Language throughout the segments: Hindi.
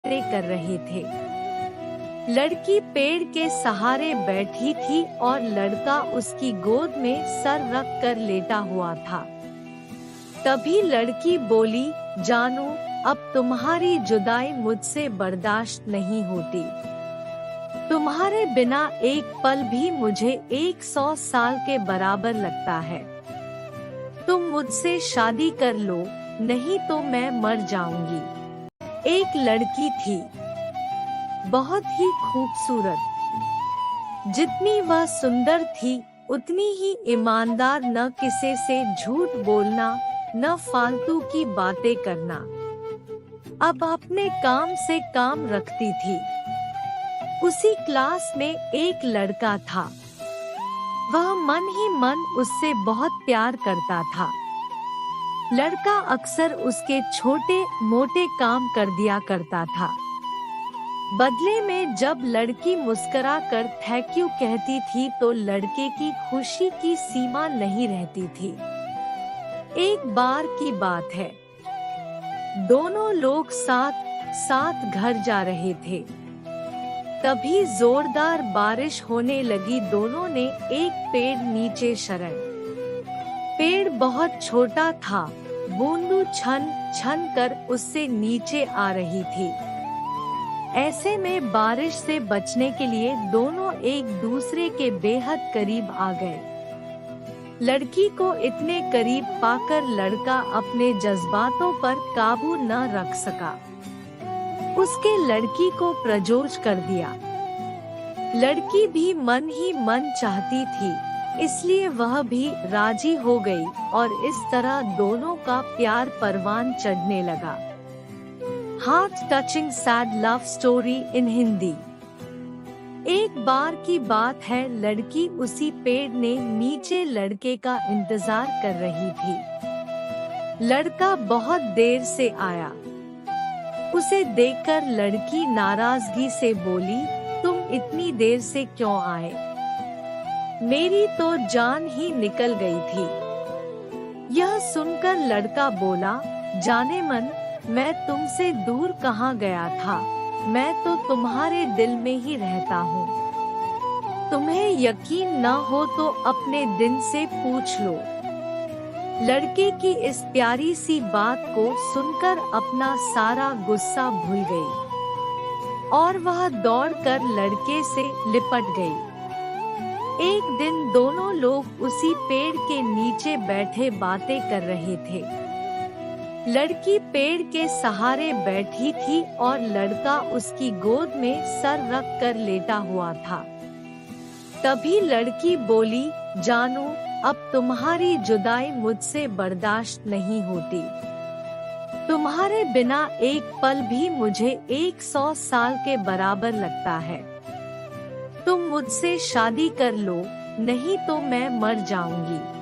कर रहे थे। लड़की पेड़ के सहारे बैठी थी और लड़का उसकी गोद में सर रख कर लेटा हुआ था। तभी लड़की बोली, जानू, अब तुम्हारी जुदाई मुझसे बर्दाश्त नहीं होती। तुम्हारे बिना एक पल भी मुझे 100 साल के बराबर लगता है। तुम मुझसे शादी कर लो, नहीं तो मैं मर जाऊंगी। एक लड़की थी, बहुत ही खूबसूरत। जितनी वह सुंदर थी उतनी ही ईमानदार, न किसी से झूठ बोलना, न फालतू की बातें करना। अब अपने काम से काम रखती थी। उसी क्लास में एक लड़का था। वह मन ही मन उससे बहुत प्यार करता था। लड़का अक्सर उसके छोटे मोटे काम कर दिया करता था। बदले में जब लड़की मुस्कुरा कर थैंक यू कहती थी तो लड़के की खुशी की सीमा नहीं रहती थी। एक बार की बात है, दोनों लोग साथ साथ घर जा रहे थे। तभी जोरदार बारिश होने लगी। दोनों ने एक पेड़ नीचे शरण। पेड़ बहुत छोटा था, बूंदू छन छन कर उससे नीचे आ रही थी। ऐसे में बारिश से बचने के लिए दोनों एक दूसरे के बेहद करीब आ गए। लड़की को इतने करीब पाकर लड़का अपने जज्बातों पर काबू न रख सका। उसके लड़की को प्रपोज कर दिया। लड़की भी मन ही मन चाहती थी, इसलिए वह भी राजी हो गई और इस तरह दोनों का प्यार परवान चढ़ने लगा। Heart touching sad love story in Hindi. एक बार की बात है, लड़की उसी पेड़ ने नीचे लड़के का इंतजार कर रही थी। लड़का बहुत देर से आया। उसे देखकर लड़की नाराजगी से बोली, तुम इतनी देर से क्यों आए? मेरी तो जान ही निकल गई थी। यह सुनकर लड़का बोला, जाने मन, मैं तुमसे दूर कहाँ गया था, मैं तो तुम्हारे दिल में ही रहता हूँ। तुम्हें यकीन न हो तो अपने दिन से पूछ लो। लड़के की इस प्यारी सी बात को सुनकर अपना सारा गुस्सा भूल गई और वह दौड़कर लड़के से लिपट गई। एक दिन दोनों लोग उसी पेड़ के नीचे बैठे बातें कर रहे थे। लड़की पेड़ के सहारे बैठी थी और लड़का उसकी गोद में सर रख कर लेटा हुआ था। तभी लड़की बोली, जानू, अब तुम्हारी जुदाई मुझसे बर्दाश्त नहीं होती। तुम्हारे बिना एक पल भी मुझे 100 साल के बराबर लगता है। तुम मुझसे शादी कर लो, नहीं तो मैं मर जाऊंगी।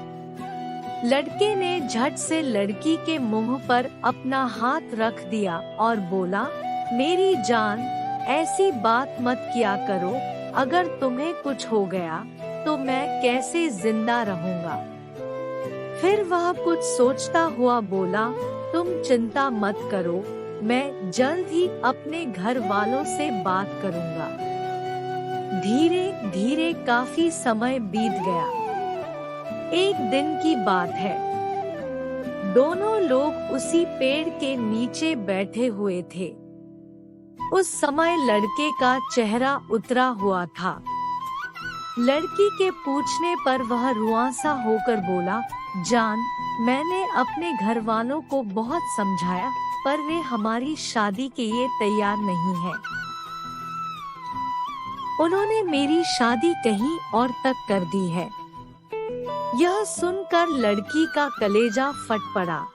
लड़के ने झट से लड़की के मुंह पर अपना हाथ रख दिया और बोला, मेरी जान, ऐसी बात मत किया करो। अगर तुम्हें कुछ हो गया तो मैं कैसे जिंदा रहूंगा? फिर वह कुछ सोचता हुआ बोला, तुम चिंता मत करो, मैं जल्द ही अपने घर वालों से बात करूंगा। धीरे धीरे काफी समय बीत गया। एक दिन की बात है, दोनों लोग उसी पेड़ के नीचे बैठे हुए थे। उस समय लड़के का चेहरा उतरा हुआ था। लड़की के पूछने पर वह रुआंसा होकर बोला, जान, मैंने अपने घर वालों को बहुत समझाया, पर वे हमारी शादी के लिए तैयार नहीं हैं। उन्होंने मेरी शादी कहीं और तक कर दी है। यह सुनकर लड़की का कलेजा फट पड़ा।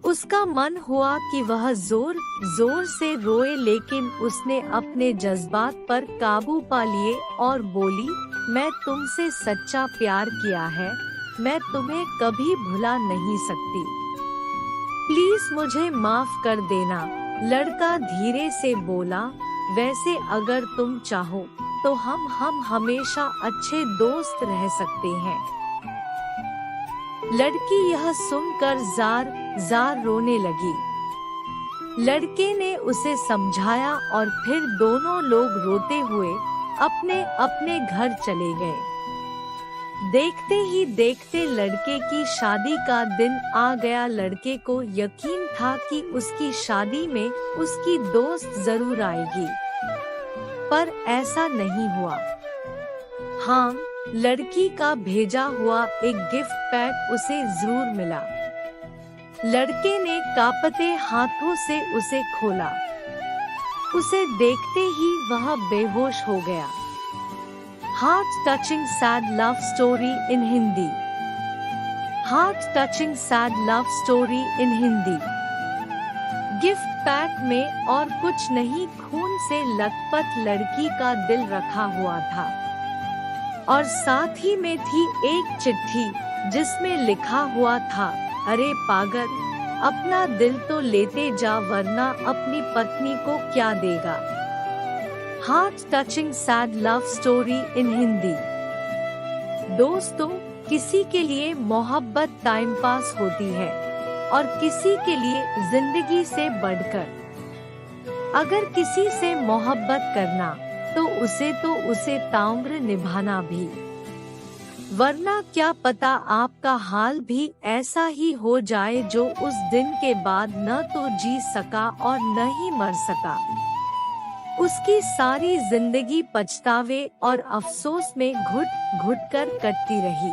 उसका मन हुआ कि वह जोर जोर से रोए, लेकिन उसने अपने जज्बात पर काबू पा लिए और बोली, मैं तुमसे सच्चा प्यार किया है, मैं तुम्हें कभी भुला नहीं सकती। प्लीज मुझे माफ कर देना। लड़का धीरे से बोला, वैसे अगर तुम चाहो तो हम हमेशा अच्छे दोस्त रह सकते हैं। लड़की यह सुनकर जार जार रोने लगी। लड़के ने उसे समझाया और फिर दोनों लोग रोते हुए अपने अपने घर चले गए। देखते ही देखते लड़के की शादी का दिन आ गया। लड़के को यकीन था कि उसकी शादी में उसकी दोस्त जरूर आएगी, पर ऐसा नहीं हुआ। हाँ, लड़की का भेजा हुआ एक गिफ्ट पैक उसे जरूर मिला। लड़के ने कांपते हाथों से उसे खोला। उसे देखते ही वह बेहोश हो गया। Heart touching sad love story in Hindi. Heart touching sad love story in Hindi. Gift pack में और कुछ नहीं, खून से लथपथ लड़की का दिल रखा हुआ था और साथ ही में थी एक चिट्ठी जिसमें लिखा हुआ था, अरे पागल, अपना दिल तो लेते जा वरना अपनी पत्नी को क्या देगा। Heart touching sad love story in Hindi. दोस्तों, किसी के लिए मोहब्बत टाइम पास होती है और किसी के लिए जिंदगी से बढ़कर। अगर किसी से मोहब्बत करना तो उसे ताउम्र निभाना भी, वरना क्या पता आपका हाल भी ऐसा ही हो जाए जो उस दिन के बाद न तो जी सका और न ही मर सका। उसकी सारी जिंदगी पछतावे और अफसोस में घुट घुट कर कटती रही।